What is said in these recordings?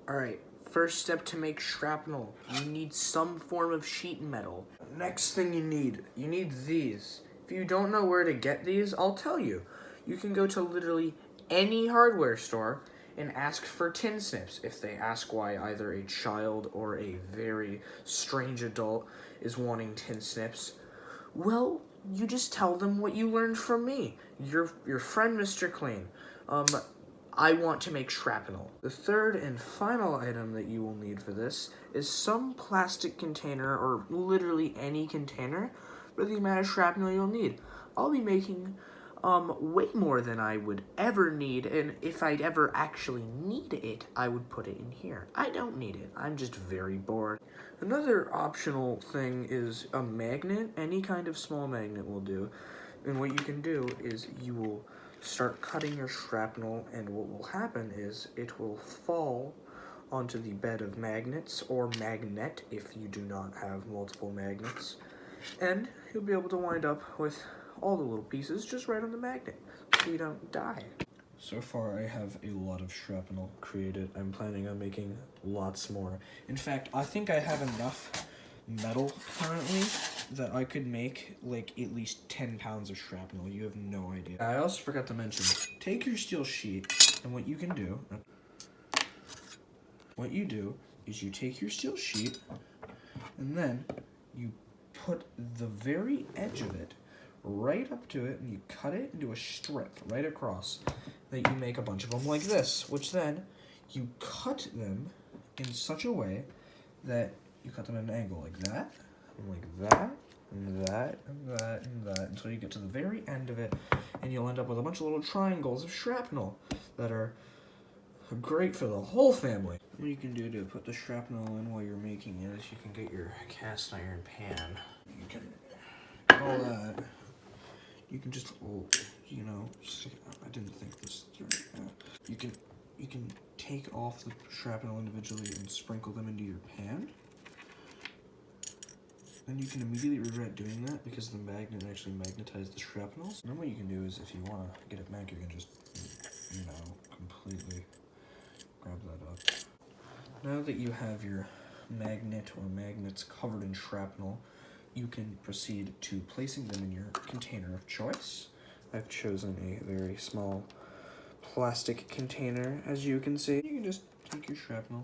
Alright, first step to make shrapnel. You need some form of sheet metal. Next thing you need these. If you don't know where to get these, I'll tell you. You can go to literally any hardware store and ask for tin snips. If they ask why either a child or a very strange adult is wanting tin snips, well, you just tell them what you learned from me. Your friend, Mr. Clean. I want to make shrapnel. The third and final item that you will need for this is some plastic container, or literally any container, for the amount of shrapnel you'll need. I'll be making way more than I would ever need, and if I'd ever actually need it, I would put it in here. I don't need it. I'm just very bored. Another optional thing is a magnet. Any kind of small magnet will do. And what you can do is you will start cutting your shrapnel, and what will happen is it will fall onto the bed of magnets, or magnet if you do not have multiple magnets, and you'll be able to wind up with all the little pieces just right on the magnet so you don't die. So far I have a lot of shrapnel created. I'm planning on making lots more. In fact, I think I have enough metal currently that I could make like at least 10 pounds of shrapnel. You have no idea. I also forgot to mention, take your steel sheet, and what you do is you take your steel sheet and then you put the very edge of it right up to it, and you cut it into a strip right across. That you make a bunch of them like this, which then you cut them in such a way that you cut them at an angle like that, and like that, and that, and that, and that, until you get to the very end of it, and you'll end up with a bunch of little triangles of shrapnel that are great for the whole family. What you can do to put the shrapnel in while you're making it is you can get your cast iron pan. You can all that. You can just, you know, I didn't think this through. You can take off the shrapnel individually and sprinkle them into your pan. And you can immediately regret doing that because the magnet actually magnetized the shrapnels. And then what you can do is, if you want to get it back, you can just, you know, completely grab that up. Now that you have your magnet or magnets covered in shrapnel, you can proceed to placing them in your container of choice. I've chosen a very small plastic container, as you can see. You can just take your shrapnel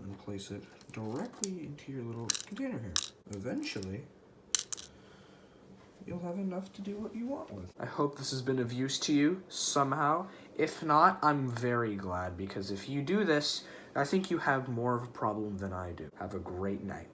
and place it directly into your little container here. Eventually, you'll have enough to do what you want with. I hope this has been of use to you somehow. If not, I'm very glad, because if you do this, I think you have more of a problem than I do. Have a great night.